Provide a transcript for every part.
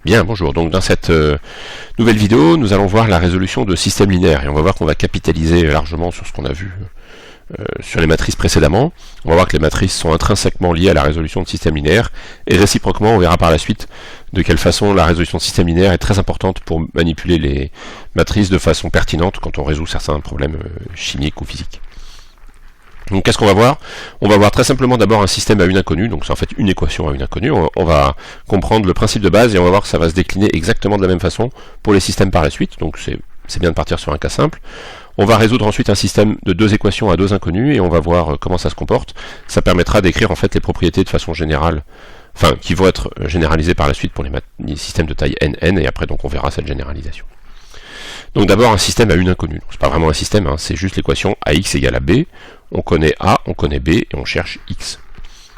Bien, bonjour. Donc dans cette nouvelle vidéo, nous allons voir la résolution de systèmes linéaires. Et on va voir qu'on va capitaliser largement sur ce qu'on a vu sur les matrices précédemment. On va voir que les matrices sont intrinsèquement liées à la résolution de systèmes linéaires. Et réciproquement, on verra par la suite de quelle façon la résolution de systèmes linéaires est très importante pour manipuler les matrices de façon pertinente quand on résout certains problèmes chimiques ou physiques. Donc qu'est-ce qu'on va voir? On va voir très simplement d'abord un système à une inconnue, donc c'est en fait une équation à une inconnue. On va comprendre le principe de base et on va voir que ça va se décliner exactement de la même façon pour les systèmes par la suite, donc c'est bien de partir sur un cas simple. On va résoudre ensuite un système de deux équations à deux inconnues et on va voir comment ça se comporte. Ça permettra d'écrire en fait les propriétés de façon générale, enfin qui vont être généralisées par la suite pour les systèmes de taille n et après donc on verra cette généralisation. Donc d'abord un système à une inconnue. C'est pas vraiment un système, hein, c'est juste l'équation ax égale à b. On connaît a, on connaît b et on cherche x.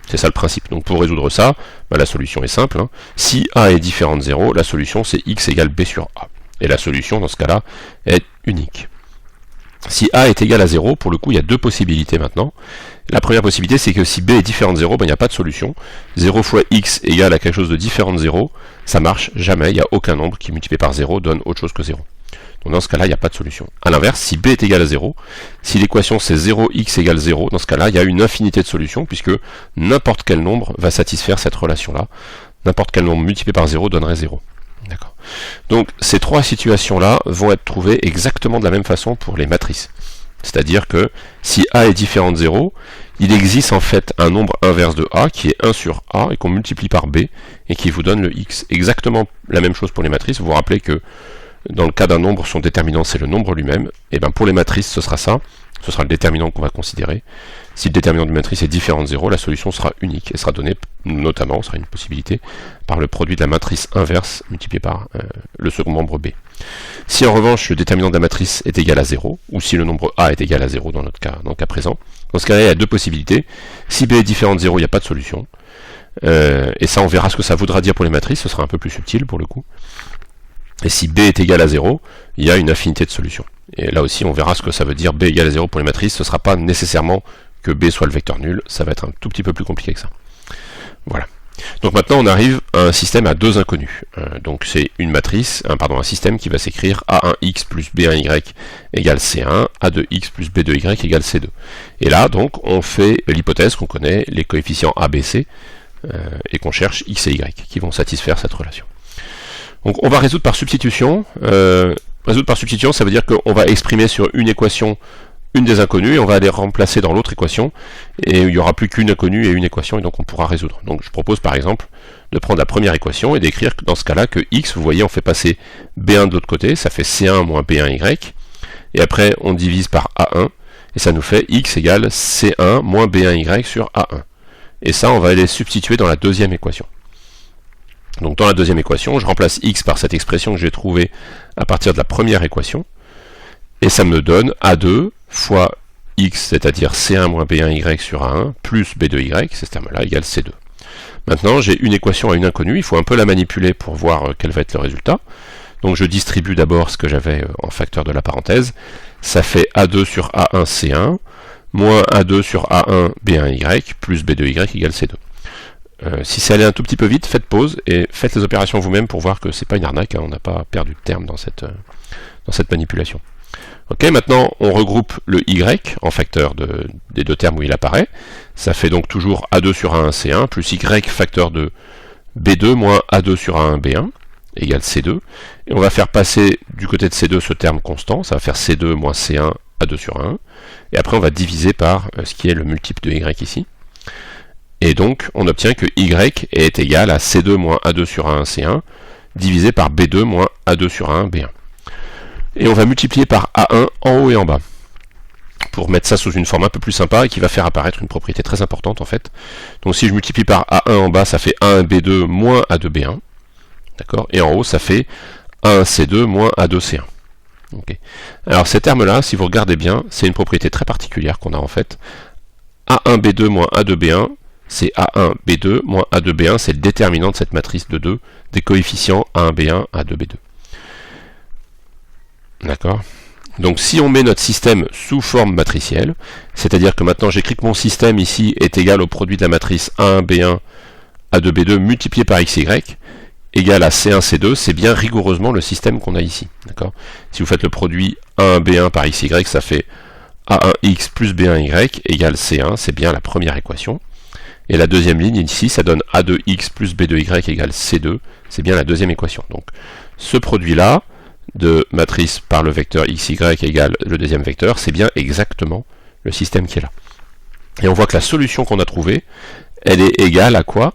C'est ça le principe. Donc pour résoudre ça, la solution est simple. Hein. Si a est différent de 0, la solution c'est x égale b sur a. Et la solution dans ce cas-là est unique. Si a est égal à 0, pour le coup il y a deux possibilités maintenant. La première possibilité c'est que si b est différent de 0, il n'y a pas de solution. 0 fois x égale à quelque chose de différent de 0, ça marche jamais, il n'y a aucun nombre qui multiplié par 0 donne autre chose que 0. Donc dans ce cas-là, il n'y a pas de solution. A l'inverse, si b est égal à 0, si l'équation c'est 0x égale 0, dans ce cas-là, il y a une infinité de solutions, puisque n'importe quel nombre va satisfaire cette relation-là. N'importe quel nombre multiplié par 0 donnerait 0. D'accord. Donc ces trois situations-là vont être trouvées exactement de la même façon pour les matrices. C'est-à-dire que si a est différent de 0, il existe en fait un nombre inverse de a qui est 1 sur a et qu'on multiplie par b et qui vous donne le x. Exactement la même chose pour les matrices. Vous vous rappelez que dans le cas d'un nombre, son déterminant c'est le nombre lui-même, et bien pour les matrices ce sera ça, ce sera le déterminant qu'on va considérer. Si le déterminant d'une matrice est différent de 0, la solution sera unique et sera donnée notamment, sera une possibilité, par le produit de la matrice inverse multiplié par le second membre b. Si en revanche le déterminant de la matrice est égal à 0, ou si le nombre a est égal à 0 dans notre cas, dans le cas présent, dans ce cas-là il y a deux possibilités. Si b est différent de 0, il n'y a pas de solution, et ça on verra ce que ça voudra dire pour les matrices, ce sera un peu plus subtil pour le coup. Et si b est égal à 0, il y a une infinité de solutions. Et là aussi, on verra ce que ça veut dire b égale à 0 pour les matrices. Ce ne sera pas nécessairement que b soit le vecteur nul, ça va être un tout petit peu plus compliqué que ça. Voilà. Donc maintenant, on arrive à un système à deux inconnus. Donc c'est une matrice, un système qui va s'écrire a1x plus b1y égale c1, a2x plus b2y égale c2. Et là, donc, on fait l'hypothèse qu'on connaît les coefficients a, b, c, et qu'on cherche x et y, qui vont satisfaire cette relation. Donc on va résoudre par substitution. Résoudre par substitution, ça veut dire qu'on va exprimer sur une équation une des inconnues et on va aller remplacer dans l'autre équation et il n'y aura plus qu'une inconnue et une équation et donc on pourra résoudre. Donc je propose par exemple de prendre la première équation et d'écrire dans ce cas-là que x, vous voyez, on fait passer b1 de l'autre côté, ça fait c1 moins b1y et après on divise par a1 et ça nous fait x égale c1 moins b1y sur a1. Et ça, on va aller substituer dans la deuxième équation. Donc dans la deuxième équation, je remplace x par cette expression que j'ai trouvée à partir de la première équation, et ça me donne a2 fois x, c'est-à-dire c1 moins b1y sur a1, plus b2y, c'est ce terme-là, égale c2. Maintenant, j'ai une équation à une inconnue, il faut un peu la manipuler pour voir quel va être le résultat. Donc je distribue d'abord ce que j'avais en facteur de la parenthèse, ça fait a2 sur a1 c1, moins a2 sur a1 b1y, plus b2y égale c2. Si c'est allé un tout petit peu vite, faites pause et faites les opérations vous-même pour voir que c'est pas une arnaque, hein, on n'a pas perdu de terme dans cette manipulation. Ok, maintenant on regroupe le y en facteur des deux termes où il apparaît. Ça fait donc toujours a2 sur a1 c1 plus y facteur de b2 moins a2 sur a1 b1 égale c2. Et on va faire passer du côté de c2 ce terme constant, ça va faire c2 moins c1 a2 sur a1. Et après on va diviser par ce qui est le multiple de y ici. Et donc, on obtient que y est égal à c2 moins a2 sur a1 c1, divisé par b2 moins a2 sur a1 b1. Et on va multiplier par a1 en haut et en bas, pour mettre ça sous une forme un peu plus sympa, et qui va faire apparaître une propriété très importante en fait. Donc si je multiplie par a1 en bas, ça fait a1 b2 moins a2 b1. D'accord. Et en haut, ça fait a1 c2 moins a2 c1. Okay. Alors ces termes-là, si vous regardez bien, c'est une propriété très particulière qu'on a en fait. a1 b2 moins a2 b1, c'est A1, B2, moins A2, B1, c'est le déterminant de cette matrice de 2, des coefficients A1, B1, A2, B2. D'accord? Donc si on met notre système sous forme matricielle, c'est-à-dire que maintenant j'écris que mon système ici est égal au produit de la matrice A1, B1, A2, B2 multiplié par XY, égale à C1, C2, c'est bien rigoureusement le système qu'on a ici. Si vous faites le produit A1B1 par XY, ça fait A1X plus B1Y égale C1, c'est bien la première équation. Et la deuxième ligne ici, ça donne A2X plus B2Y égale C2, c'est bien la deuxième équation. Donc ce produit-là, de matrice par le vecteur XY égale le deuxième vecteur, c'est bien exactement le système qui est là. Et on voit que la solution qu'on a trouvée, elle est égale à quoi?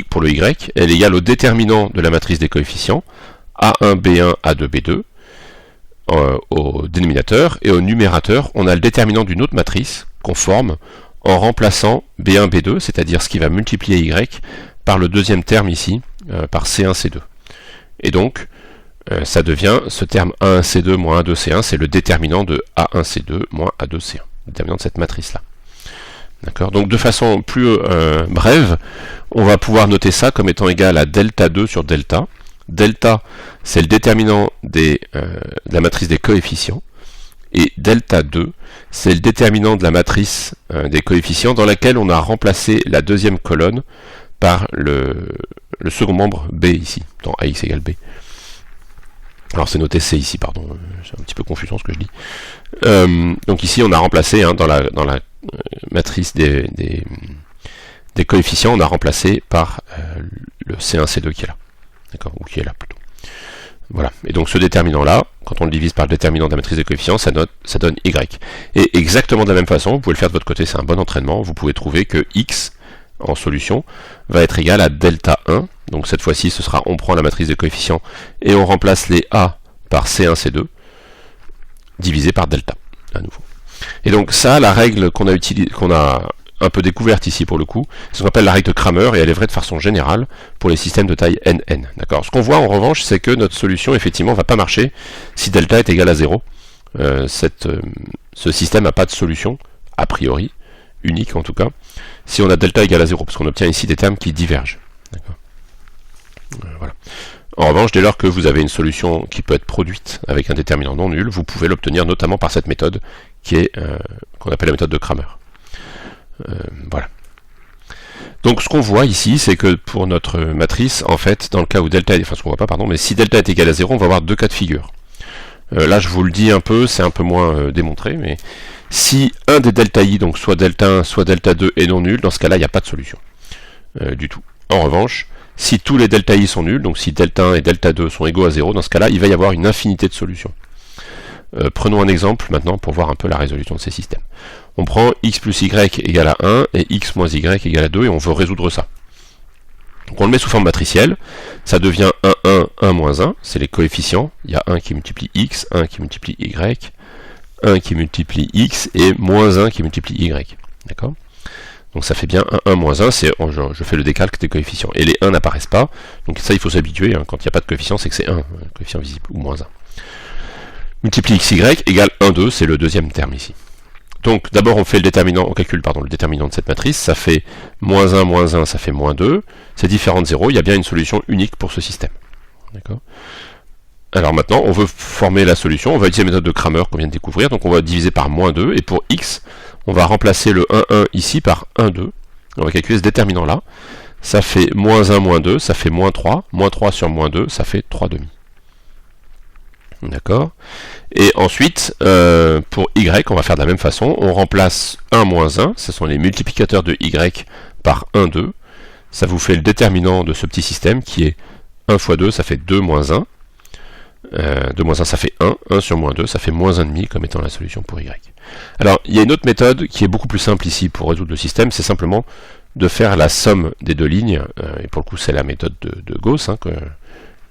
Pour le Y, elle est égale au déterminant de la matrice des coefficients, A1, B1, A2, B2, au dénominateur, et au numérateur, on a le déterminant d'une autre matrice qu'on forme en remplaçant B1, B2, c'est-à-dire ce qui va multiplier Y, par le deuxième terme ici, par C1, C2. Et donc, ça devient ce terme A1, C2 moins A2, C1, c'est le déterminant de A1, C2 moins A2, C1, le déterminant de cette matrice-là. D'accord. Donc de façon plus brève, on va pouvoir noter ça comme étant égal à delta 2 sur delta. Delta, c'est le déterminant de la matrice des coefficients. Et delta 2, c'est le déterminant de la matrice des coefficients dans laquelle on a remplacé la deuxième colonne par le second membre B ici, dans AX égale B. Alors c'est noté C ici, pardon, c'est un petit peu confusant ce que je dis. Donc ici on a remplacé dans la matrice des coefficients, on a remplacé par le C1, C2 qui est là. D'accord, ou qui est là plutôt. Voilà, et donc ce déterminant-là, quand on le divise par le déterminant de la matrice des coefficients, ça donne Y. Et exactement de la même façon, vous pouvez le faire de votre côté, c'est un bon entraînement, vous pouvez trouver que X, en solution, va être égal à delta 1. Donc cette fois-ci, ce sera, on prend la matrice des coefficients et on remplace les A par C1, C2, divisé par delta, à nouveau. Et donc ça, la règle qu'on a un peu découverte ici pour le coup, c'est ce qu'on appelle la règle de Cramer, et elle est vraie de façon générale pour les systèmes de taille NN. D'accord. Ce qu'on voit en revanche, c'est que notre solution, effectivement, ne va pas marcher si delta est égal à 0. Ce système n'a pas de solution, a priori, unique en tout cas, si on a delta égal à 0, parce qu'on obtient ici des termes qui divergent. Voilà. En revanche, dès lors que vous avez une solution qui peut être produite avec un déterminant non nul, vous pouvez l'obtenir notamment par cette méthode qui est qu'on appelle la méthode de Cramer. Voilà. Donc ce qu'on voit ici, c'est que pour notre matrice, en fait, dans le cas où delta, enfin ce qu'on voit pas, pardon, mais si delta est égal à 0, on va avoir deux cas de figure. Là, je vous le dis un peu, c'est un peu moins démontré, mais si un des delta i, donc soit delta 1, soit delta 2, est non nul, dans ce cas-là, il n'y a pas de solution du tout. En revanche, si tous les delta i sont nuls, donc si delta 1 et delta 2 sont égaux à 0, dans ce cas-là, il va y avoir une infinité de solutions. Prenons un exemple maintenant pour voir un peu la résolution de ces systèmes. On prend x plus y égale à 1 et x moins y égale à 2 et on veut résoudre ça. Donc on le met sous forme matricielle, ça devient 1, 1, 1, moins 1, c'est les coefficients, il y a 1 qui multiplie x, 1 qui multiplie y, 1 qui multiplie x et moins 1 qui multiplie y. D'accord? Donc ça fait bien 1, 1, moins 1, je fais le décalque des coefficients. Et les 1 n'apparaissent pas, donc ça il faut s'habituer, quand il n'y a pas de coefficient, c'est que c'est 1, coefficient visible, ou moins 1. Multiplie xy égale 1, 2, c'est le deuxième terme ici. Donc d'abord on fait le déterminant, on calcule le déterminant de cette matrice, ça fait moins 1, ça fait moins 2, c'est différent de 0, il y a bien une solution unique pour ce système. D'accord. Alors maintenant on veut former la solution, on va utiliser la méthode de Cramer qu'on vient de découvrir, donc on va diviser par moins 2, et pour x, on va remplacer le 1, 1 ici par 1, 2, on va calculer ce déterminant là, ça fait moins 1, moins 2, ça fait moins 3 sur moins 2, ça fait 3 demi. D'accord. Et ensuite, pour y, on va faire de la même façon. On remplace 1 moins 1, ce sont les multiplicateurs de y par 1, 2. Ça vous fait le déterminant de ce petit système qui est 1 fois 2, ça fait 2 moins 1. 2 moins 1, ça fait 1. 1 sur moins 2, ça fait moins 1,5 comme étant la solution pour y. Alors, il y a une autre méthode qui est beaucoup plus simple ici pour résoudre le système, c'est simplement de faire la somme des deux lignes. Et pour le coup, c'est la méthode de Gauss,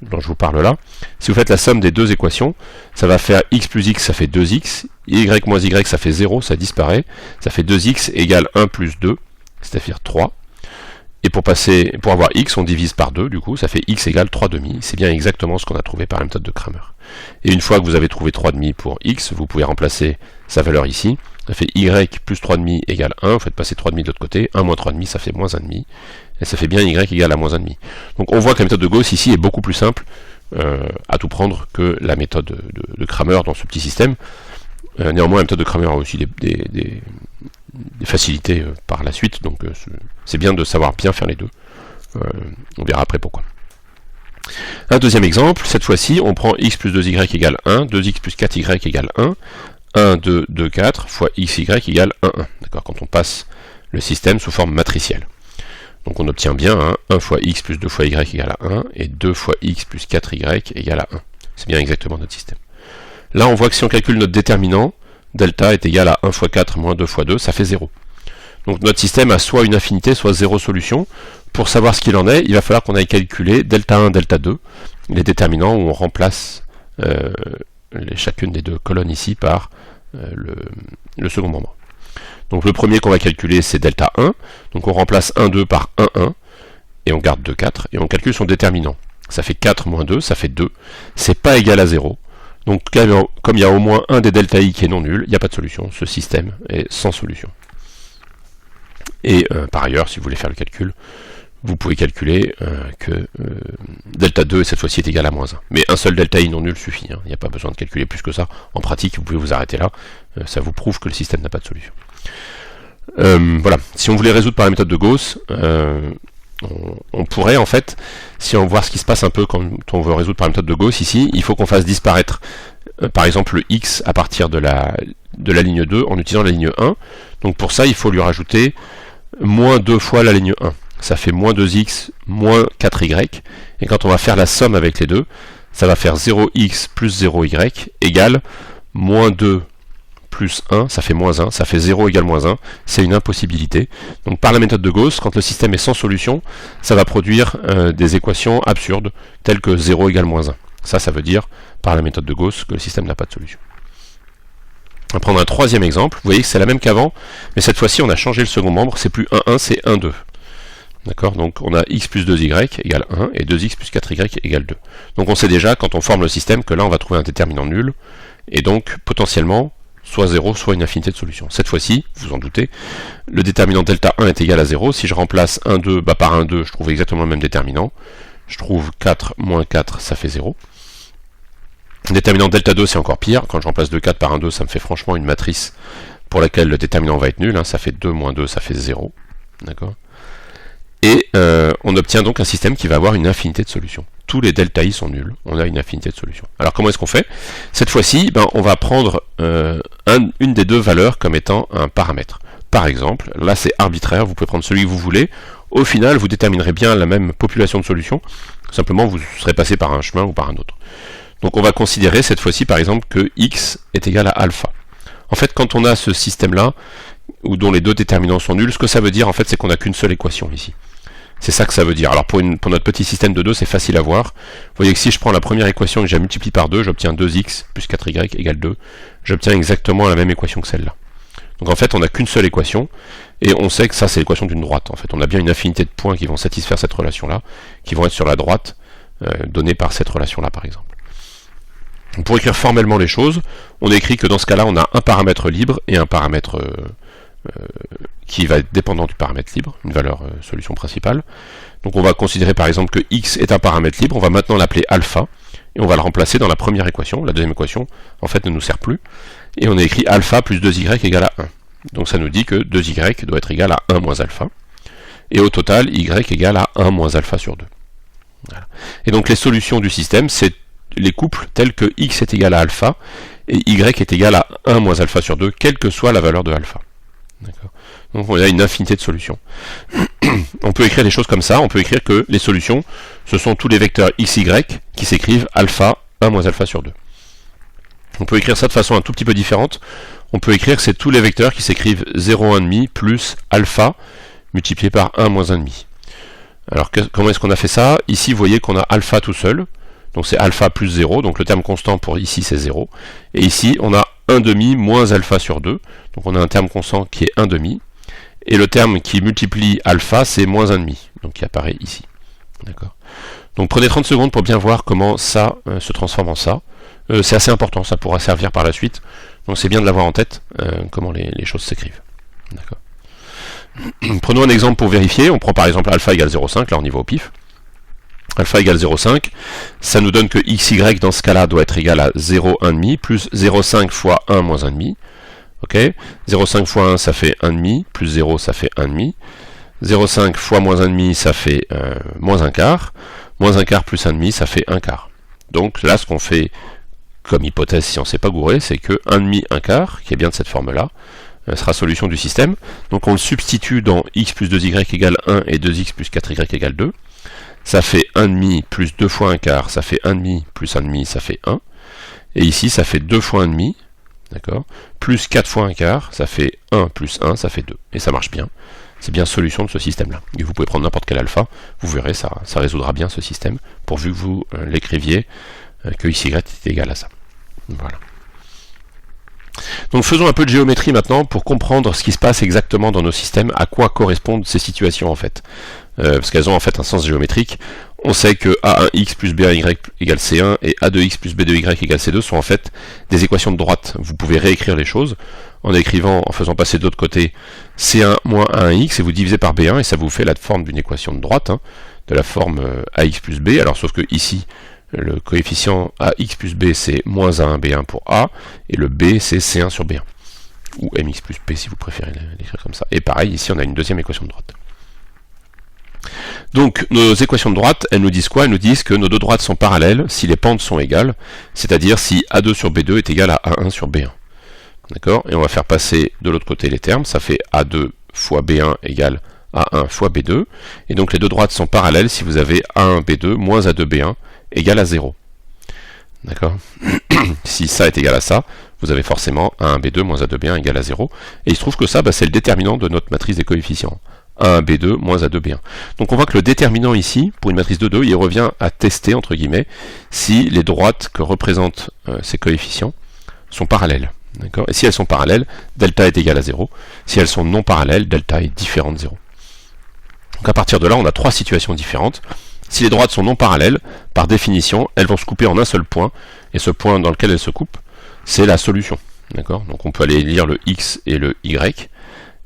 dont je vous parle là. Si vous faites la somme des deux équations, ça va faire x plus x, ça fait 2x, y moins y, ça fait 0, ça disparaît, ça fait 2x égale 1 plus 2, c'est-à-dire 3. Et pour avoir x, on divise par 2, du coup, ça fait x égale 3 demi. C'est bien exactement ce qu'on a trouvé par la méthode de Cramer. Et une fois que vous avez trouvé 3 demi pour x, vous pouvez remplacer sa valeur ici. Ça fait y plus 3 demi égale 1, vous faites passer 3 demi de l'autre côté, 1 moins 3 demi, ça fait moins 1 demi. Et ça fait bien y égale à moins 1,5. Donc on voit que la méthode de Gauss ici est beaucoup plus simple à tout prendre que la méthode de Cramer dans ce petit système. Néanmoins, la méthode de Cramer a aussi des facilités par la suite, donc c'est bien de savoir bien faire les deux. On verra après pourquoi. Un deuxième exemple, cette fois-ci, on prend x plus 2y égale 1, 2x plus 4y égale 1, 1, 2, 2, 4 fois xy égale 1, 1. D'accord, quand on passe le système sous forme matricielle. Donc on obtient bien hein, 1 fois x plus 2 fois y égale à 1, et 2 fois x plus 4y égale à 1. C'est bien exactement notre système. Là, on voit que si on calcule notre déterminant, delta est égal à 1 fois 4 moins 2 fois 2, ça fait 0. Donc notre système a soit une infinité, soit 0 solution. Pour savoir ce qu'il en est, il va falloir qu'on aille calculer delta 1, delta 2, les déterminants où on remplace chacune des deux colonnes ici par le second membre. Donc le premier qu'on va calculer, c'est delta 1. Donc on remplace 1, 2 par 1, 1, et on garde 2, 4, et on calcule son déterminant. Ça fait 4 moins 2, ça fait 2. C'est pas égal à 0. Donc comme il y a au moins un des delta i qui est non nul, il n'y a pas de solution. Ce système est sans solution. Et par ailleurs, si vous voulez faire le calcul, vous pouvez calculer que delta 2 cette fois-ci est égal à moins 1. Mais un seul delta i non nul suffit, hein. Il n'y a pas besoin de calculer plus que ça. En pratique, vous pouvez vous arrêter là. Ça vous prouve que le système n'a pas de solution. Voilà. Si on voulait résoudre par la méthode de Gauss, on pourrait en fait, si on voit ce qui se passe un peu quand on veut résoudre par la méthode de Gauss ici, il faut qu'on fasse disparaître par exemple le x à partir de la ligne 2 en utilisant la ligne 1. Donc pour ça, il faut lui rajouter moins 2 fois la ligne 1. Ça fait moins 2x moins 4y. Et quand on va faire la somme avec les deux, ça va faire 0x plus 0y égale moins 2 plus 1, ça fait moins 1, ça fait 0 égale moins 1, c'est une impossibilité. Donc par la méthode de Gauss, quand le système est sans solution, ça va produire des équations absurdes, telles que 0 égale moins 1. Ça veut dire, par la méthode de Gauss, que le système n'a pas de solution. On va prendre un troisième exemple, vous voyez que c'est la même qu'avant, mais cette fois-ci on a changé le second membre, c'est plus 1, 1, c'est 1, 2. D'accord, donc on a x plus 2y égale 1 et 2x plus 4y égale 2. Donc on sait déjà, quand on forme le système, que là on va trouver un déterminant nul, et donc potentiellement, soit 0, soit une infinité de solutions. Cette fois-ci, vous en doutez, le déterminant delta 1 est égal à 0. Si je remplace 1, 2 par 1, 2, je trouve exactement le même déterminant. Je trouve 4 moins 4, ça fait 0. Le déterminant delta 2, c'est encore pire. Quand je remplace 2, 4 par 1, 2, ça me fait franchement une matrice pour laquelle le déterminant va être nul. Hein. Ça fait 2 moins 2, ça fait 0. D'accord ? Et on obtient donc un système qui va avoir une infinité de solutions. Tous les delta i sont nuls, on a une infinité de solutions. Alors comment est-ce qu'on fait? Cette fois-ci, on va prendre une des deux valeurs comme étant un paramètre. Par exemple, là c'est arbitraire, vous pouvez prendre celui que vous voulez. Au final, vous déterminerez bien la même population de solutions. Simplement, vous serez passé par un chemin ou par un autre. Donc on va considérer cette fois-ci, par exemple, que x est égal à alpha. En fait, quand on a ce système-là, dont les deux déterminants sont nuls, ce que ça veut dire, en fait, c'est qu'on n'a qu'une seule équation ici. C'est ça que ça veut dire. Alors pour notre petit système de 2, c'est facile à voir. Vous voyez que si je prends la première équation et que je la multiplie par 2, j'obtiens 2x plus 4y égale 2. J'obtiens exactement la même équation que celle-là. Donc en fait, on n'a qu'une seule équation, et on sait que ça, c'est l'équation d'une droite. En fait, on a bien une infinité de points qui vont satisfaire cette relation-là, qui vont être sur la droite, donnée par cette relation-là, par exemple. Donc, pour écrire formellement les choses, on écrit que dans ce cas-là, on a un paramètre libre et un paramètre qui va être dépendant du paramètre libre, une valeur solution principale. Donc on va considérer par exemple que x est un paramètre libre, on va maintenant l'appeler alpha, et on va le remplacer dans la première équation. La deuxième équation, en fait, ne nous sert plus. Et on a écrit alpha plus 2y égale à 1. Donc ça nous dit que 2y doit être égal à 1 moins alpha. Et au total, y égale à 1 moins alpha sur 2. Voilà. Et donc les solutions du système, c'est les couples tels que x est égal à alpha, et y est égal à 1 moins alpha sur 2, quelle que soit la valeur de alpha. Donc on a une infinité de solutions. On peut écrire des choses comme ça, on peut écrire que les solutions, ce sont tous les vecteurs x, y qui s'écrivent alpha 1 moins alpha sur 2. On peut écrire ça de façon un tout petit peu différente. On peut écrire que c'est tous les vecteurs qui s'écrivent 0, 1,5 plus alpha multiplié par 1 moins 1,5. Alors comment est-ce qu'on a fait ça? Ici, vous voyez qu'on a alpha tout seul, donc c'est alpha plus 0, donc le terme constant pour ici c'est 0. Et ici, on a 1,5 moins alpha sur 2, donc on a un terme constant qui est 1,5. Et le terme qui multiplie alpha, c'est moins 1,5, donc qui apparaît ici. D'accord. Donc prenez 30 secondes pour bien voir comment ça se transforme en ça. C'est assez important, ça pourra servir par la suite. Donc c'est bien de l'avoir en tête, comment les choses s'écrivent. D'accord. Prenons un exemple pour vérifier. On prend par exemple alpha égale 0,5, là on y va au pif. Alpha égale 0,5, ça nous donne que xy dans ce cas-là doit être égal à 0,1,5 plus 0,5 fois 1 moins 1,5. Ok, 0,5 fois 1 ça fait 1,5, plus 0 ça fait 1,5. 0,5 fois moins 1,5 ça fait moins 1 quart. Moins un quart plus un demi, ça fait un quart. Donc là, ce qu'on fait comme hypothèse, si on ne s'est pas gouré, c'est que 1 demi, 1 quart, qui est bien de cette forme-là, sera solution du système. Donc on le substitue dans x plus 2y égale 1 et 2x plus 4y égale 2. Ça fait 1 demi plus 2 fois 1 quart, ça fait 1 demi plus 1 demi, ça fait 1. Et ici, ça fait 2 fois 1 demi, d'accord, plus 4 fois 1 quart, ça fait 1 plus 1, ça fait 2. Et ça marche bien. C'est bien solution de ce système-là. Et vous pouvez prendre n'importe quel alpha, vous verrez, ça résoudra bien ce système, pourvu que vous l'écriviez, que xy est égal à ça. Voilà. Donc faisons un peu de géométrie maintenant pour comprendre ce qui se passe exactement dans nos systèmes, à quoi correspondent ces situations en fait. Parce qu'elles ont en fait un sens géométrique. On sait que A1x plus B1y égale C1 et A2x plus B2y égale C2 sont en fait des équations de droite. Vous pouvez réécrire les choses en écrivant, en faisant passer de l'autre côté C1 moins A1x et vous divisez par B1 et ça vous fait la forme d'une équation de droite, hein, de la forme AX plus B. Alors sauf que ici, le coefficient AX plus B c'est moins A1 B1 pour A et le B c'est C1 sur B1. Ou MX plus P si vous préférez l'écrire comme ça. Et pareil, ici on a une deuxième équation de droite. Donc nos équations de droite, elles nous disent quoi? Elles nous disent que nos deux droites sont parallèles si les pentes sont égales, c'est-à-dire si A2 sur B2 est égal à A1 sur B1. D'accord? Et on va faire passer de l'autre côté les termes, ça fait A2 fois B1 égale A1 fois B2, et donc les deux droites sont parallèles si vous avez A1 B2 moins A2 B1 égale à 0. D'accord? Si ça est égal à ça, vous avez forcément A1 B2 moins A2 B1 égale à 0, et il se trouve que ça, c'est le déterminant de notre matrice des coefficients. A1 B2 moins A2 B1. Donc on voit que le déterminant ici, pour une matrice de 2, il revient à tester, entre guillemets, si les droites que représentent ces coefficients sont parallèles. Et si elles sont parallèles, delta est égal à 0. Si elles sont non parallèles, delta est différent de 0. Donc à partir de là, on a trois situations différentes. Si les droites sont non parallèles, par définition, elles vont se couper en un seul point, et ce point dans lequel elles se coupent, c'est la solution. Donc on peut aller lire le x et le y,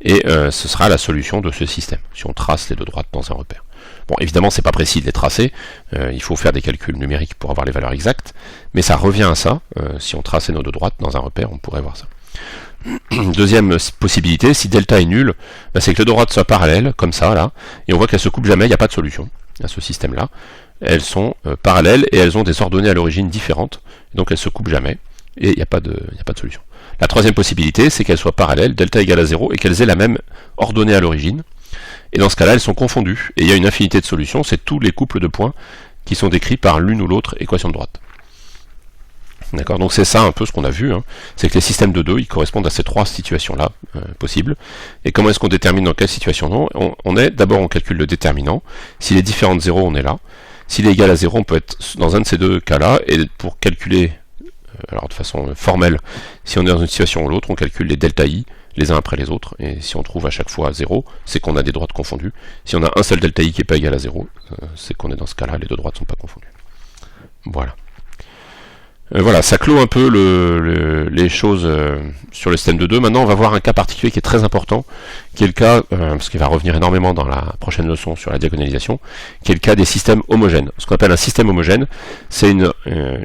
et ce sera la solution de ce système, si on trace les deux droites dans un repère. Bon, évidemment, c'est pas précis de les tracer, il faut faire des calculs numériques pour avoir les valeurs exactes, mais ça revient à ça, si on traçait nos deux droites dans un repère, on pourrait voir ça. Deuxième possibilité, si delta est nul, c'est que les deux droites soient parallèles, comme ça, là, et on voit qu'elles se coupent jamais, il n'y a pas de solution à ce système-là. Elles sont parallèles et elles ont des ordonnées à l'origine différentes, donc elles se coupent jamais, et il n'y a pas de solution. La troisième possibilité, c'est qu'elles soient parallèles, delta égale à 0, et qu'elles aient la même ordonnée à l'origine. Et dans ce cas-là, elles sont confondues. Et il y a une infinité de solutions, c'est tous les couples de points qui sont décrits par l'une ou l'autre équation de droite. D'accord? Donc c'est ça un peu ce qu'on a vu, hein. C'est que les systèmes de 2, ils correspondent à ces trois situations-là possibles. Et comment est-ce qu'on détermine dans quelle situation d'abord on calcule le déterminant. S'il est différent de 0, on est là. S'il est égal à 0, on peut être dans un de ces deux cas-là. Et pour calculer, alors de façon formelle, si on est dans une situation ou l'autre, on calcule les delta i les uns après les autres, et si on trouve à chaque fois 0, c'est qu'on a des droites confondues. Si on a un seul delta i qui n'est pas égal à 0, c'est qu'on est dans ce cas-là, les deux droites ne sont pas confondues. Voilà. Voilà, ça clôt un peu les choses sur le système de 2. Maintenant, on va voir un cas particulier qui est très important, qui est le cas, parce qu'il va revenir énormément dans la prochaine leçon sur la diagonalisation, qui est le cas des systèmes homogènes. Ce qu'on appelle un système homogène, c'est une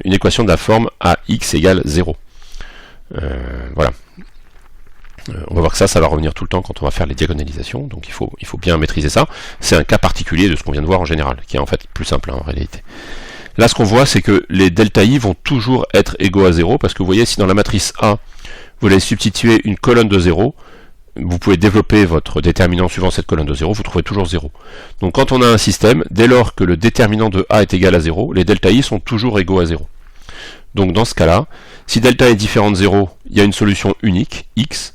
équation de la forme AX égale 0. Voilà. On va voir que ça va revenir tout le temps quand on va faire les diagonalisations, donc il faut bien maîtriser ça. C'est un cas particulier de ce qu'on vient de voir en général, qui est en fait plus simple en réalité. Là, ce qu'on voit, c'est que les delta i vont toujours être égaux à 0, parce que vous voyez, si dans la matrice A, vous allez substituer une colonne de 0, vous pouvez développer votre déterminant suivant cette colonne de 0, vous trouvez toujours 0. Donc quand on a un système, dès lors que le déterminant de A est égal à 0, les delta i sont toujours égaux à 0. Donc dans ce cas-là, si delta est différent de 0, il y a une solution unique, x.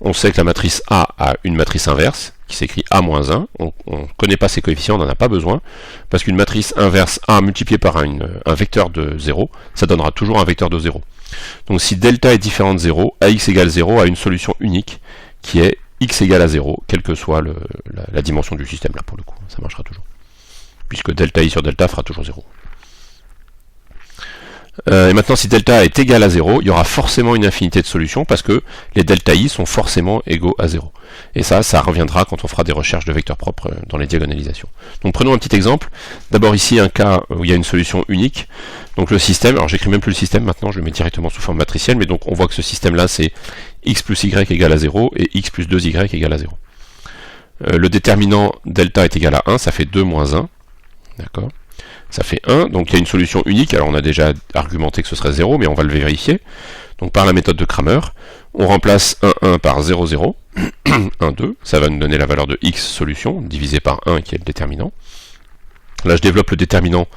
On sait que la matrice A a une matrice inverse, qui s'écrit A-1. On ne connaît pas ses coefficients, on n'en a pas besoin, parce qu'une matrice inverse A multipliée par un vecteur de 0, ça donnera toujours un vecteur de 0. Donc si delta est différent de 0, AX égale 0 a une solution unique, qui est x égale à 0, quelle que soit la dimension du système, là pour le coup, ça marchera toujours. Puisque delta i sur delta fera toujours 0. Et maintenant, si delta est égal à 0, il y aura forcément une infinité de solutions, parce que les delta i sont forcément égaux à 0. Et ça reviendra quand on fera des recherches de vecteurs propres dans les diagonalisations. Donc prenons un petit exemple. D'abord ici, un cas où il y a une solution unique. Donc le système, alors j'écris même plus le système maintenant, je le mets directement sous forme matricielle, mais donc on voit que ce système-là, c'est x plus y égale à 0, et x plus 2y égale à 0. Le déterminant delta est égal à 1, ça fait 2 moins 1. D'accord. ça fait 1, donc il y a une solution unique, alors on a déjà argumenté que ce serait 0, mais on va le vérifier. Donc par la méthode de Cramer, on remplace 1, 1 par 0, 0, 1, 2, ça va nous donner la valeur de x solution, divisé par 1 qui est le déterminant. Là je développe le déterminant,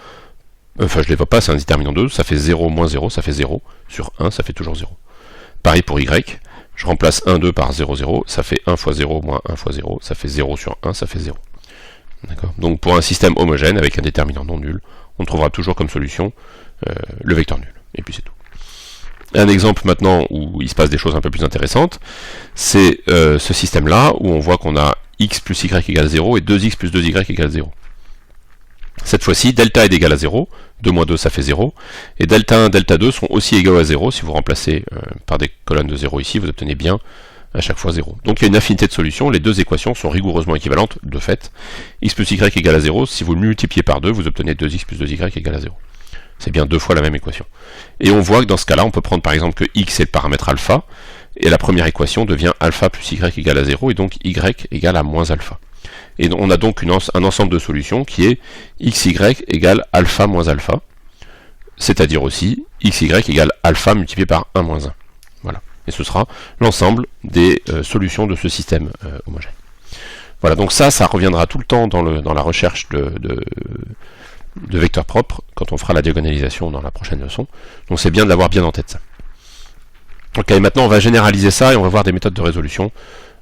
enfin je ne développe pas, c'est un déterminant 2, ça fait 0 moins 0, ça fait 0, sur 1 ça fait toujours 0. Pareil pour y, je remplace 1, 2 par 0, 0, ça fait 1 fois 0 moins 1 fois 0, ça fait 0 sur 1, ça fait 0. Donc pour un système homogène avec un déterminant non nul, on trouvera toujours comme solution le vecteur nul. Et puis c'est tout. Un exemple maintenant où il se passe des choses un peu plus intéressantes, c'est ce système-là où on voit qu'on a x plus y égale 0 et 2x plus 2y égale 0. Cette fois-ci, delta est égal à 0, 2 moins 2 ça fait 0, et delta 1, delta 2 sont aussi égaux à 0. Si vous remplacez par des colonnes de 0 ici, vous obtenez bien à chaque fois 0. Donc il y a une affinité de solution, les deux équations sont rigoureusement équivalentes, de fait. X plus y égale à 0, si vous le multipliez par 2, vous obtenez 2x plus 2y égale à 0. C'est bien deux fois la même équation. Et on voit que dans ce cas-là, on peut prendre par exemple que x est le paramètre alpha, et la première équation devient alpha plus y égale à 0, et donc y égale à moins alpha. Et on a donc un ensemble de solutions qui est xy égale alpha moins alpha, c'est-à-dire aussi xy égale alpha multiplié par 1 moins 1. Voilà. Et ce sera l'ensemble des solutions de ce système homogène. Voilà, donc ça reviendra tout le temps dans la recherche de vecteurs propres, quand on fera la diagonalisation dans la prochaine leçon. Donc c'est bien de l'avoir bien en tête ça. Ok, maintenant on va généraliser ça et on va voir des méthodes de résolution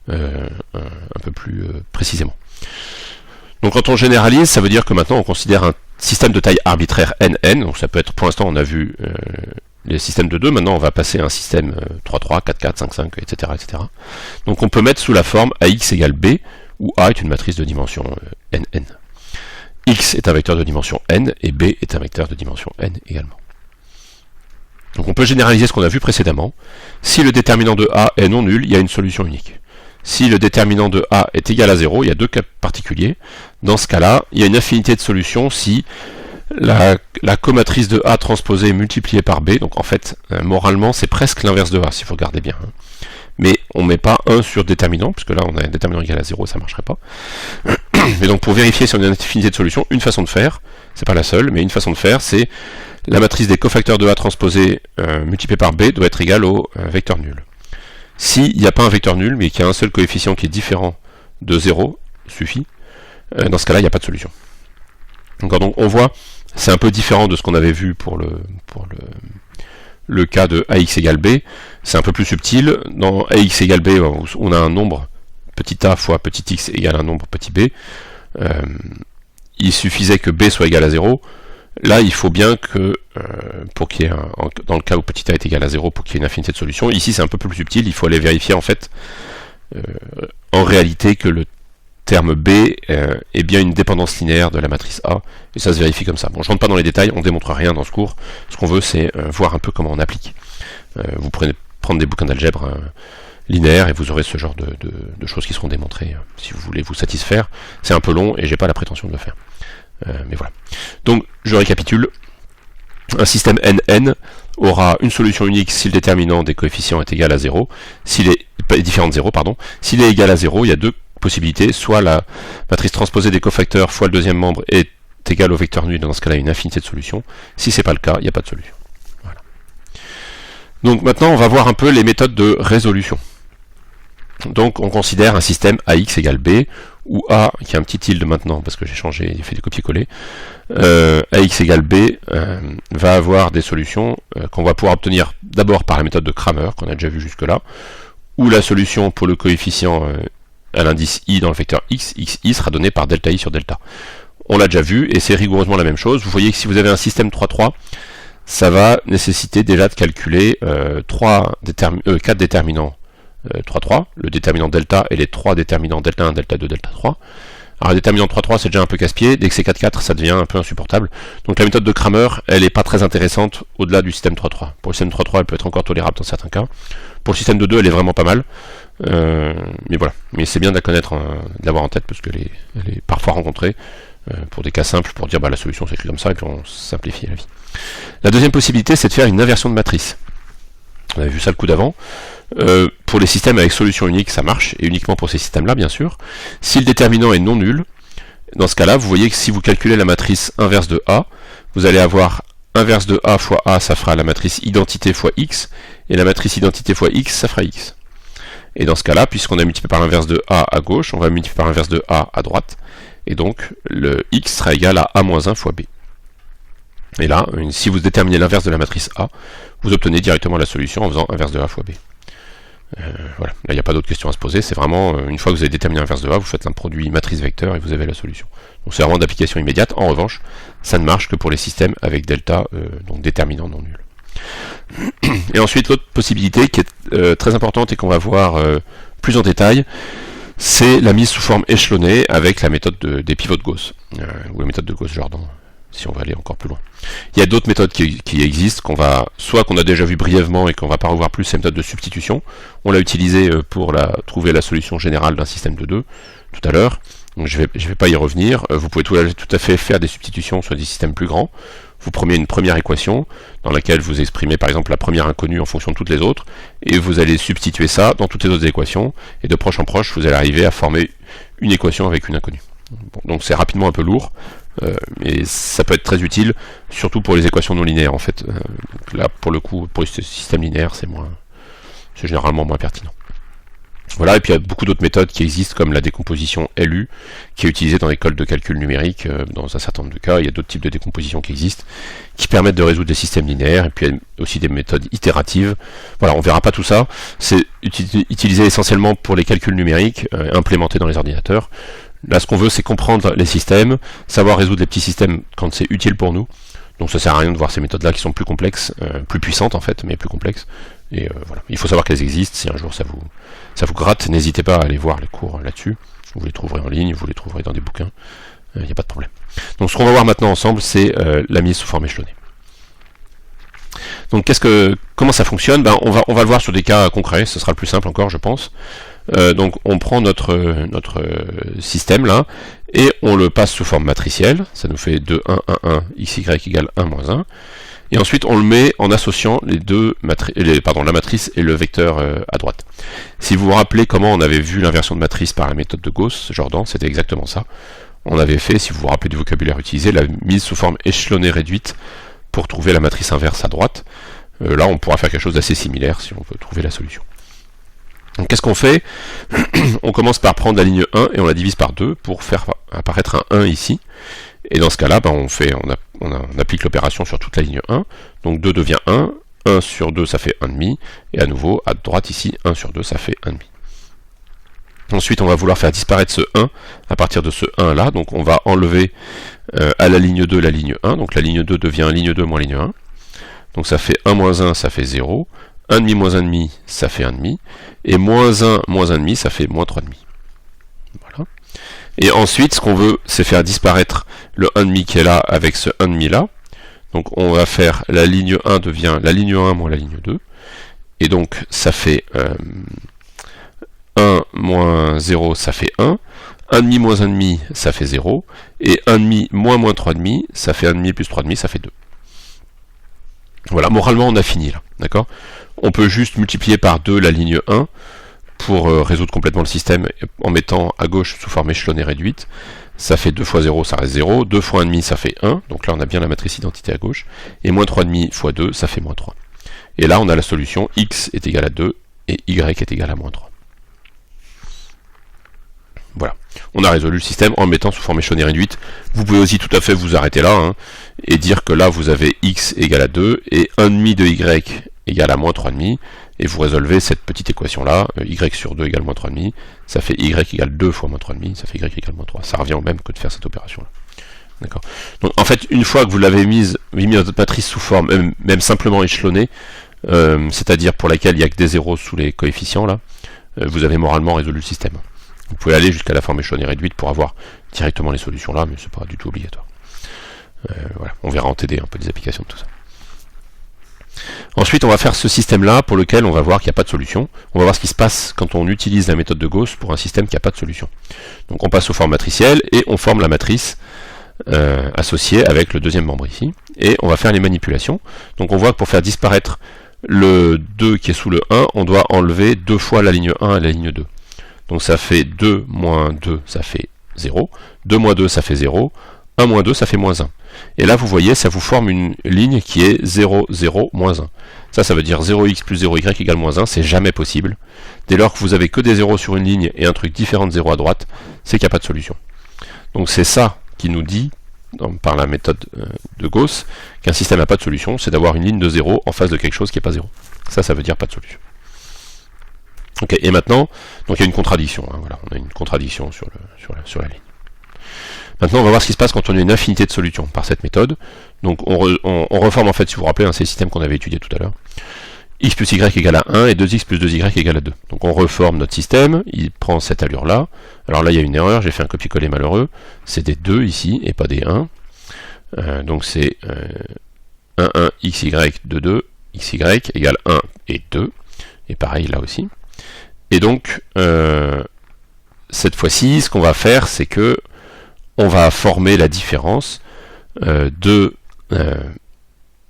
un peu plus précisément. Donc quand on généralise, ça veut dire que maintenant on considère un système de taille arbitraire nn, donc ça peut être, pour l'instant on a vu les systèmes de 2, maintenant on va passer à un système 3, 4, 4, 5, 5, etc., etc. Donc on peut mettre sous la forme AX égale B, où A est une matrice de dimension nn. X est un vecteur de dimension n, et B est un vecteur de dimension n également. Donc on peut généraliser ce qu'on a vu précédemment. Si le déterminant de A est non nul, il y a une solution unique. Si le déterminant de A est égal à 0, il y a deux cas particuliers. Dans ce cas-là, il y a une infinité de solutions si la comatrice de A transposée est multipliée par B. Donc en fait, moralement, c'est presque l'inverse de A, si vous regardez bien. Mais on ne met pas 1 sur déterminant, puisque là on a un déterminant égal à 0, ça ne marcherait pas. Et donc pour vérifier si on a une infinité de solutions, une façon de faire, c'est pas la seule, mais une façon de faire, c'est la matrice des cofacteurs de A transposée multipliée par B doit être égale au vecteur nul. S'il n'y a pas un vecteur nul, mais qu'il y a un seul coefficient qui est différent de 0, suffit, dans ce cas-là, il n'y a pas de solution. Donc on voit, c'est un peu différent de ce qu'on avait vu pour le cas de AX égale B, c'est un peu plus subtil. Dans AX égale B, on a un nombre petit a fois petit x égale un nombre petit b. Il suffisait que b soit égal à 0. Là, il faut bien que, pour qu'il y ait dans le cas où petit a est égal à 0, pour qu'il y ait une infinité de solutions, ici c'est un peu plus subtil, il faut aller vérifier en fait, en réalité, que le terme b est bien une dépendance linéaire de la matrice A, et ça se vérifie comme ça. Bon, je ne rentre pas dans les détails, on ne démontre rien dans ce cours, ce qu'on veut c'est voir un peu comment on applique. Vous pouvez prendre des bouquins d'algèbre linéaire et vous aurez ce genre de choses qui seront démontrées si vous voulez vous satisfaire. C'est un peu long et j'ai pas la prétention de le faire. Mais voilà. Donc je récapitule. Un système NN aura une solution unique si le déterminant des coefficients est égal à 0. S'il est différent de 0, pardon. S'il est égal à 0, il y a deux possibilités. Soit la matrice transposée des cofacteurs fois le deuxième membre est égale au vecteur nul, dans ce cas-là, une infinité de solutions. Si c'est pas le cas, il n'y a pas de solution. Voilà. Donc maintenant, on va voir un peu les méthodes de résolution. Donc on considère un système AX égale B, où A, qui a un petit tilde maintenant, parce que j'ai changé, j'ai fait du copier-coller, AX égale B va avoir des solutions qu'on va pouvoir obtenir d'abord par la méthode de Cramer, qu'on a déjà vu jusque-là, où la solution pour le coefficient à l'indice I dans le vecteur X, XI, sera donnée par delta I sur delta. On l'a déjà vu, et c'est rigoureusement la même chose. Vous voyez que si vous avez un système 3-3, ça va nécessiter déjà de calculer 4 déterminants 3-3, le déterminant delta et les 3 déterminants delta 1, delta 2, delta 3. Alors le déterminant 3-3 c'est déjà un peu casse-pied, dès que c'est 4-4 ça devient un peu insupportable. Donc la méthode de Cramer, elle n'est pas très intéressante au-delà du système 3-3. Pour le système 3-3 elle peut être encore tolérable dans certains cas. Pour le système de 2 elle est vraiment pas mal. Mais voilà, mais c'est bien de la connaître, de l'avoir en tête parce qu'elle est parfois rencontrée pour des cas simples, pour dire bah, la solution s'écrit comme ça et puis on simplifie la vie. La deuxième possibilité c'est de faire une inversion de matrice. On avait vu ça le coup d'avant. Pour les systèmes avec solution unique, ça marche, et uniquement pour ces systèmes-là, bien sûr. Si le déterminant est non nul, Dans ce cas-là, vous voyez que si vous calculez la matrice inverse de A, vous allez avoir inverse de A fois A, ça fera la matrice identité fois X, et la matrice identité fois X, ça fera X. Et dans ce cas-là, puisqu'on a multiplié par l'inverse de A à gauche, on va multiplier par l'inverse de A à droite, et donc le X sera égal à A-1 fois B. Et là, si vous déterminez l'inverse de la matrice A, vous obtenez directement la solution en faisant inverse de A fois B. Voilà, là il n'y a pas d'autres questions à se poser, c'est vraiment, une fois que vous avez déterminé l'inverse de A, vous faites un produit matrice-vecteur et vous avez la solution. Donc c'est vraiment d'application immédiate. En revanche, ça ne marche que pour les systèmes avec delta, donc déterminant non nul. Et ensuite, l'autre possibilité qui est très importante et qu'on va voir plus en détail, c'est la mise sous forme échelonnée avec la méthode des pivots de Gauss, ou la méthode de Gauss-Jordan, si on va aller encore plus loin. Il y a d'autres méthodes qui existent, qu'on a déjà vu brièvement et qu'on va pas revoir plus, c'est la méthode de substitution. On l'a utilisée pour trouver la solution générale d'un système de 2 tout à l'heure. Donc je vais pas y revenir. Vous pouvez tout à fait faire des substitutions sur des systèmes plus grands. Vous prenez une première équation dans laquelle vous exprimez par exemple la première inconnue en fonction de toutes les autres, et vous allez substituer ça dans toutes les autres équations, et de proche en proche, vous allez arriver à former une équation avec une inconnue. Bon, donc c'est rapidement un peu lourd, mais ça peut être très utile, surtout pour les équations non linéaires en fait. Là, pour le coup, pour les systèmes linéaires, c'est généralement moins pertinent. Voilà, et puis il y a beaucoup d'autres méthodes qui existent, comme la décomposition LU, qui est utilisée dans l'école de calcul numérique, dans un certain nombre de cas. Il y a d'autres types de décomposition qui existent, qui permettent de résoudre des systèmes linéaires, et puis il y a aussi des méthodes itératives. Voilà, on verra pas tout ça. C'est utilisé essentiellement pour les calculs numériques, implémentés dans les ordinateurs. Là, ce qu'on veut, c'est comprendre les systèmes, savoir résoudre les petits systèmes quand c'est utile pour nous. Donc ça sert à rien de voir ces méthodes-là qui sont plus complexes, plus puissantes en fait, mais plus complexes. Et voilà, il faut savoir qu'elles existent. Si un jour ça vous gratte, n'hésitez pas à aller voir les cours là-dessus. Vous les trouverez en ligne, vous les trouverez dans des bouquins. Il n'y a pas de problème. Donc ce qu'on va voir maintenant ensemble, c'est la mise sous forme échelonnée. Donc comment ça fonctionne? On va le voir sur des cas concrets. Ce sera le plus simple encore, je pense. Donc on prend notre système là et on le passe sous forme matricielle, ça nous fait 2, 1, 1, 1, xy égale 1, moins 1, et ensuite on le met en associant la matrice et le vecteur à droite. Si vous vous rappelez comment on avait vu l'inversion de matrice par la méthode de Gauss-Jordan, c'était exactement ça. On avait fait, si vous vous rappelez du vocabulaire utilisé, la mise sous forme échelonnée réduite pour trouver la matrice inverse à droite. Là on pourra faire quelque chose d'assez similaire si on veut trouver la solution. Donc qu'est-ce qu'on fait? On commence par prendre la ligne 1 et on la divise par 2 pour faire apparaître un 1 ici. Et dans ce cas-là, on applique l'opération sur toute la ligne 1. Donc 2 devient 1, 1 sur 2 ça fait 1,5, et à nouveau, à droite ici, 1 sur 2 ça fait 1,5. Ensuite, on va vouloir faire disparaître ce 1 à partir de ce 1 là. Donc on va enlever à la ligne 2 la ligne 1. Donc la ligne 2 devient ligne 2 moins ligne 1. Donc ça fait 1 moins 1, ça fait 0. 1,5 moins 1,5, ça fait 1,5. Et moins 1 moins 1,5, ça fait moins 3,5. Voilà. Et ensuite, ce qu'on veut, c'est faire disparaître le 1,5 qui est là avec ce 1,5 là. Donc on va faire la ligne 1 devient la ligne 1 moins la ligne 2. Et donc ça fait 1 moins 0, ça fait 1. 1,5 moins 1,5, ça fait 0. Et 1,5 moins moins 3,5, ça fait 1,5 plus 3,5, ça fait 2. Voilà, moralement on a fini là, d'accord? On peut juste multiplier par 2 la ligne 1 pour résoudre complètement le système en mettant à gauche sous forme échelonnée réduite. Ça fait 2 fois 0, ça reste 0. 2 fois 1,5, ça fait 1. Donc là on a bien la matrice identité à gauche. Et moins 3,5 fois 2, ça fait moins 3. Et là on a la solution, x est égal à 2 et y est égal à moins 3. Voilà, on a résolu le système en le mettant sous forme échelonnée réduite. Vous pouvez aussi tout à fait vous arrêter là, hein, et dire que là vous avez x égale à 2 et 1,5 de y égale à moins 3,5, et vous résolvez cette petite équation là, y sur 2 égale moins 3,5, ça fait y égale 2 fois moins 3,5, ça fait y égale moins 3. Ça revient au même que de faire cette opération là. D'accord. Donc en fait, une fois que vous l'avez mis notre matrice sous forme, même simplement échelonnée, c'est-à-dire pour laquelle il n'y a que des zéros sous les coefficients là, vous avez moralement résolu le système. Vous pouvez aller jusqu'à la forme échelonnée réduite pour avoir directement les solutions là, mais c'est pas du tout obligatoire. Voilà. On verra en TD un peu des applications de tout ça. Ensuite, on va faire ce système-là pour lequel on va voir qu'il n'y a pas de solution. On va voir ce qui se passe quand on utilise la méthode de Gauss pour un système qui n'a pas de solution. Donc on passe aux formes matricielles et on forme la matrice associée avec le deuxième membre ici. Et on va faire les manipulations. Donc on voit que pour faire disparaître le 2 qui est sous le 1, on doit enlever 2 fois la ligne 1 à la ligne 2. Donc ça fait 2 moins 2, ça fait 0, 2 moins 2 ça fait 0, 1 moins 2 ça fait moins 1. Et là vous voyez, ça vous forme une ligne qui est 0, 0, moins 1. Ça veut dire 0x plus 0y égale moins 1, c'est jamais possible. Dès lors que vous avez que des zéros sur une ligne et un truc différent de 0 à droite, c'est qu'il n'y a pas de solution. Donc c'est ça qui nous dit, par la méthode de Gauss, qu'un système n'a pas de solution, c'est d'avoir une ligne de 0 en face de quelque chose qui n'est pas 0. Ça veut dire pas de solution. Ok, et maintenant, donc il y a une contradiction, hein, voilà, on a une contradiction sur la ligne. Maintenant, on va voir ce qui se passe quand on a une infinité de solutions par cette méthode. Donc on reforme en fait, si vous vous rappelez, ces systèmes qu'on avait étudiés tout à l'heure. X plus y égale à 1 et 2x plus 2y égale à 2. Donc on reforme notre système, il prend cette allure-là. Alors là, il y a une erreur, j'ai fait un copier-coller malheureux. C'est des 2 ici, et pas des 1. Donc c'est 1, 1, xy, 2, 2, xy égale 1 et 2. Et pareil là aussi. Et donc, cette fois-ci, ce qu'on va faire, c'est que on va former la différence. 2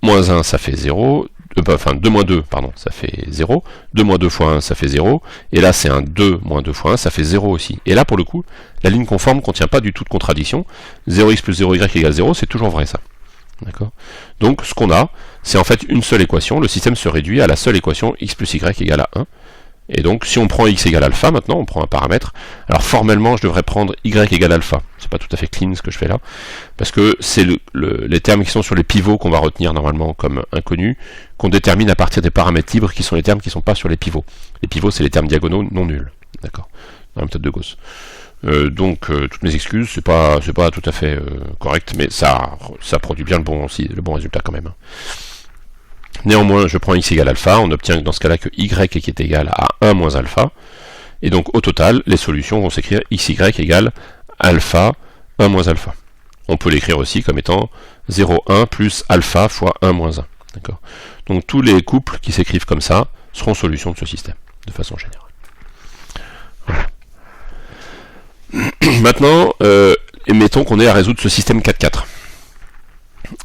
moins 1, ça fait 0. Enfin, 2 moins 2, pardon, ça fait 0. 2 moins 2 fois 1, ça fait 0. Et là, c'est un 2 moins 2 fois 1, ça fait 0 aussi. Et là, pour le coup, la ligne conforme ne contient pas du tout de contradiction. 0x plus 0y égale 0, c'est toujours vrai, ça. D'accord. Donc, ce qu'on a, c'est en fait une seule équation. Le système se réduit à la seule équation x plus y égale à 1. Et donc, si on prend x égale alpha, maintenant, on prend un paramètre. Alors, formellement, je devrais prendre y égale alpha. C'est pas tout à fait clean ce que je fais là. Parce que c'est les termes qui sont sur les pivots qu'on va retenir normalement comme inconnus, qu'on détermine à partir des paramètres libres qui sont les termes qui ne sont pas sur les pivots. Les pivots, c'est les termes diagonaux non nuls. D'accord. Dans la méthode de Gauss. Donc, toutes mes excuses, c'est pas tout à fait correct, mais ça produit bien le bon résultat quand même. Néanmoins, je prends x égale alpha, on obtient dans ce cas-là que y qui est égal à 1 moins alpha, et donc au total, les solutions vont s'écrire xy égale alpha 1 moins alpha. On peut l'écrire aussi comme étant 0, 1 plus alpha fois 1 moins 1. D'accord. Donc tous les couples qui s'écrivent comme ça seront solutions de ce système, de façon générale. Voilà. Maintenant, mettons qu'on ait à résoudre ce système 4-4.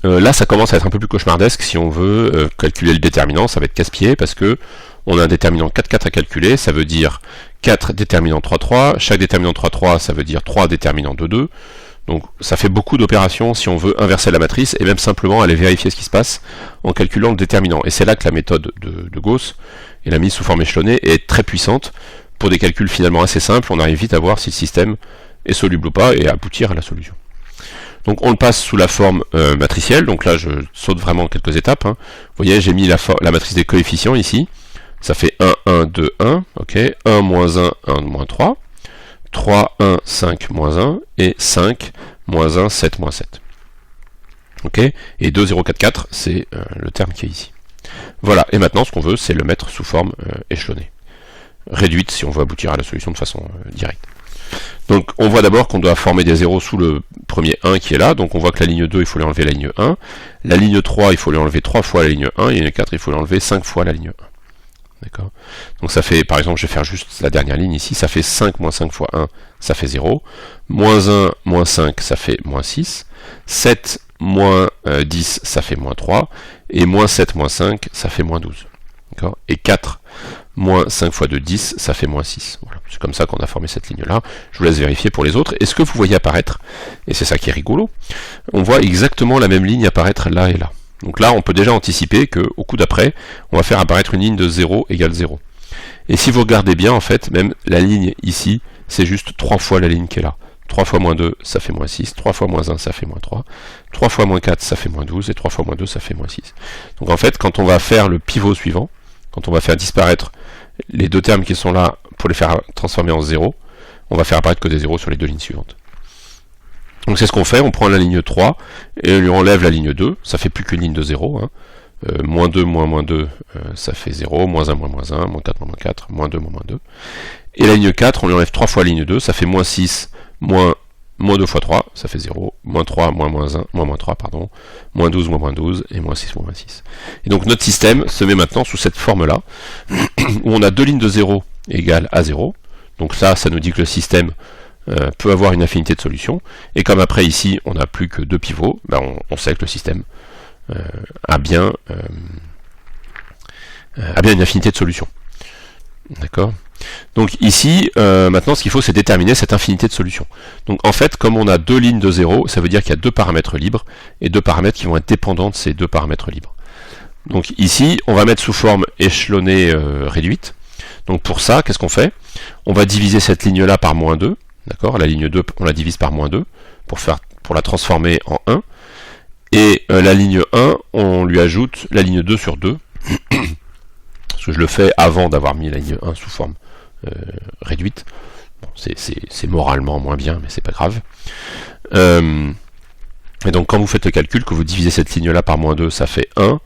Là, ça commence à être un peu plus cauchemardesque si on veut calculer le déterminant, ça va être casse-pied parce que on a un déterminant 4-4 à calculer, ça veut dire 4 déterminants 3-3, chaque déterminant 3-3, ça veut dire 3 déterminants 2-2, donc ça fait beaucoup d'opérations si on veut inverser la matrice et même simplement aller vérifier ce qui se passe en calculant le déterminant. Et c'est là que la méthode de Gauss et la mise sous forme échelonnée est très puissante. Pour des calculs finalement assez simples, on arrive vite à voir si le système est soluble ou pas et à aboutir à la solution. Donc on le passe sous la forme matricielle, donc là je saute vraiment quelques étapes. Hein. Vous voyez, j'ai mis la matrice des coefficients ici, ça fait 1, 1, 2, 1, ok, 1, moins 1, 1, moins 3, 3, 1, 5, moins 1, et 5, moins 1, 7, moins 7. Ok, et 2, 0, 4, 4, c'est le terme qui est ici. Voilà, et maintenant ce qu'on veut, c'est le mettre sous forme échelonnée. Réduite si on veut aboutir à la solution de façon directe. Donc on voit d'abord qu'on doit former des zéros sous le premier 1 qui est là, donc on voit que la ligne 2 il faut lui enlever la ligne 1, la ligne 3 il faut lui enlever 3 fois la ligne 1, et la ligne 4 il faut lui enlever 5 fois la ligne 1. D'accord. Donc ça fait, par exemple je vais faire juste la dernière ligne ici, ça fait 5 moins 5 fois 1, ça fait 0, moins 1 moins 5 ça fait moins 6, 7 moins 10 ça fait moins 3, et moins 7 moins 5 ça fait moins 12. D'accord. Et 4 moins 5 fois 2, 10, ça fait moins 6. Voilà. C'est comme ça qu'on a formé cette ligne-là. Je vous laisse vérifier pour les autres. Et ce que vous voyez apparaître, et c'est ça qui est rigolo, on voit exactement la même ligne apparaître là et là. Donc là, on peut déjà anticiper qu'au coup d'après, on va faire apparaître une ligne de 0 égale 0. Et si vous regardez bien, en fait, même la ligne ici, c'est juste 3 fois la ligne qui est là. 3 fois moins 2, ça fait moins 6. 3 fois moins 1, ça fait moins 3. 3 fois moins 4, ça fait moins 12. Et 3 fois moins 2, ça fait moins 6. Donc en fait, quand on va faire le pivot suivant, quand on va faire disparaître les deux termes qui sont là pour les faire transformer en 0, on va faire apparaître que des 0 sur les deux lignes suivantes. Donc c'est ce qu'on fait, on prend la ligne 3 et on lui enlève la ligne 2, ça fait plus qu'une ligne de 0. Hein. Moins 2, moins 2, ça fait 0, moins 1, moins 1, moins 4, moins 4, moins 2, moins 2. Et la ligne 4, on lui enlève 3 fois la ligne 2, ça fait moins 6, moins 2 fois 3, ça fait 0, moins 3, moins 3, pardon, moins 12, moins 12, et moins 6, moins 6. Et donc notre système se met maintenant sous cette forme-là, où on a deux lignes de 0 égales à 0. Donc ça nous dit que le système peut avoir une infinité de solutions. Et comme après ici, on n'a plus que deux pivots, ben on sait que le système a bien une infinité de solutions. D'accord ? Donc ici, maintenant ce qu'il faut c'est déterminer cette infinité de solutions. Donc en fait, comme on a deux lignes de 0, ça veut dire qu'il y a deux paramètres libres, et deux paramètres qui vont être dépendants de ces deux paramètres libres. Donc ici, on va mettre sous forme échelonnée réduite. Donc pour ça, qu'est-ce qu'on fait? On va diviser cette ligne-là par moins 2, d'accord? La ligne 2, on la divise par moins 2, pour la transformer en 1. Et la ligne 1, on lui ajoute la ligne 2 sur 2, parce que je le fais avant d'avoir mis la ligne 1 sous forme réduite. Bon, c'est moralement moins bien, mais c'est pas grave. Et donc quand vous faites le calcul, que vous divisez cette ligne-là par moins 2, ça fait 1,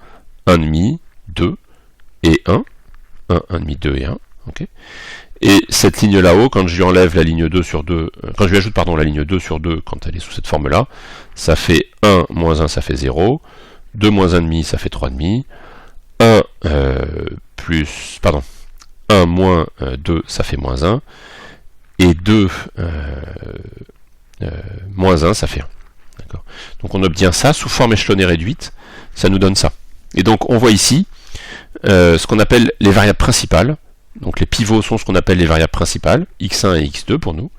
1,5, 2 et 1. 1, 1,5, 2 et 1. Okay. Et cette ligne là-haut, quand je lui enlève la ligne 2 sur 2, quand je lui ajoute pardon, la ligne 2 sur 2 quand elle est sous cette forme-là, ça fait 1 moins 1, ça fait 0, 2 moins 1,5, ça fait 3,5, 1 moins 2, ça fait moins 1, et 2 moins 1, ça fait 1. Donc on obtient ça sous forme échelonnée réduite, ça nous donne ça. Et donc on voit ici ce qu'on appelle les variables principales. Donc les pivots sont ce qu'on appelle les variables principales, x1 et x2 pour nous.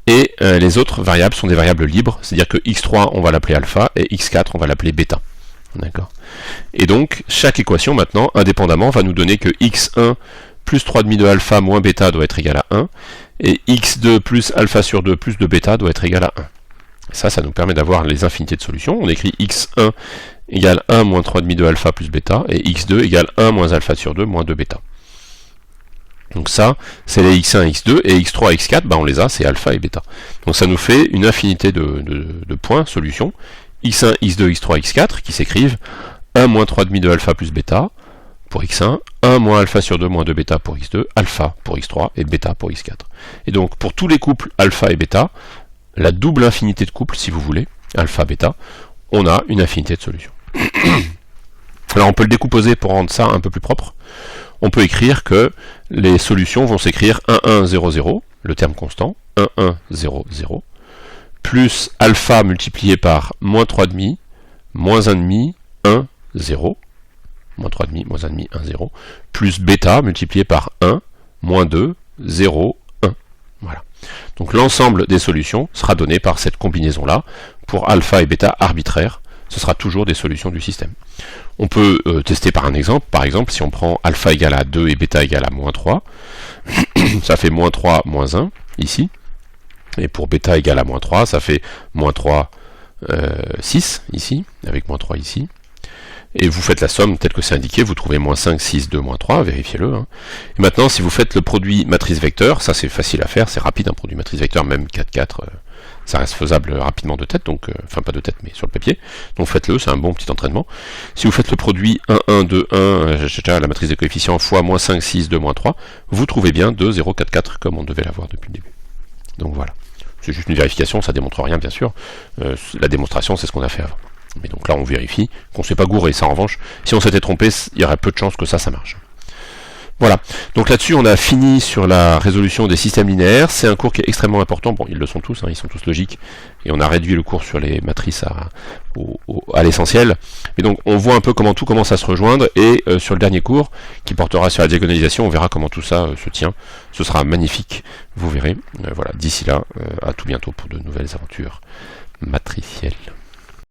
Et les autres variables sont des variables libres, c'est-à-dire que x3 on va l'appeler alpha et x4 on va l'appeler bêta. D'accord. Et donc chaque équation maintenant, indépendamment, va nous donner que x1 plus 3,5 de alpha moins bêta doit être égal à 1, et x2 plus alpha sur 2 plus de bêta doit être égal à 1. Ça nous permet d'avoir les infinités de solutions. On écrit x1 égale 1 moins 3,5 de alpha plus bêta, et x2 égale 1 moins alpha sur 2 moins 2 bêta. Donc ça, c'est les x1 et x2, et x3 et x4, on les a, c'est alpha et bêta. Donc ça nous fait une infinité de points, solutions, x1, x2, x3, x4, qui s'écrivent 1 moins 3,5 de alpha plus bêta pour x1, 1 moins alpha sur 2 moins 2 bêta pour x2, alpha pour x3 et bêta pour x4. Et donc pour tous les couples alpha et bêta, la double infinité de couples, si vous voulez, alpha, bêta, on a une infinité de solutions. Alors on peut le décomposer pour rendre ça un peu plus propre. On peut écrire que les solutions vont s'écrire 1, 1, 0, 0, le terme constant, 1, 1, 0, 0, plus alpha multiplié par moins 3,5, moins 1,5, 1, 0, moins 3,5, moins 1,5, 1, 0, plus bêta multiplié par 1, moins 2, 0, 1. Voilà. Donc l'ensemble des solutions sera donné par cette combinaison-là. Pour alpha et bêta arbitraires, ce sera toujours des solutions du système. On peut tester par un exemple. Par exemple, si on prend alpha égale à 2 et bêta égale à moins 3, ça fait moins 3, moins 1, ici. Et pour bêta égale à moins 3, ça fait moins 3, 6, ici, avec moins 3 ici. Et vous faites la somme telle que c'est indiqué, vous trouvez moins 5, 6, 2, moins 3, vérifiez-le. Hein. Et maintenant, si vous faites le produit matrice vecteur, ça c'est facile à faire, c'est rapide, un produit matrice vecteur, même 4, 4, ça reste faisable rapidement de tête, donc, enfin pas de tête, mais sur le papier. Donc faites-le, c'est un bon petit entraînement. Si vous faites le produit 1, 1, 2, 1, la matrice des coefficients, fois moins 5, 6, 2, moins 3, vous trouvez bien 2, 0, 4, 4, comme on devait l'avoir depuis le début. Donc voilà. C'est juste une vérification, ça démontre rien, bien sûr. La démonstration, c'est ce qu'on a fait avant. Mais donc là, on vérifie qu'on ne s'est pas gouré. Ça, en revanche, si on s'était trompé, il y aurait peu de chances que ça marche. Voilà. Donc là-dessus, on a fini sur la résolution des systèmes linéaires. C'est un cours qui est extrêmement important. Bon, ils le sont tous, hein, ils sont tous logiques. Et on a réduit le cours sur les matrices à l'essentiel. Mais donc, on voit un peu comment tout commence à se rejoindre. Et sur le dernier cours, qui portera sur la diagonalisation, on verra comment tout ça se tient. Ce sera magnifique. Vous verrez. Voilà. D'ici là, à tout bientôt pour de nouvelles aventures matricielles.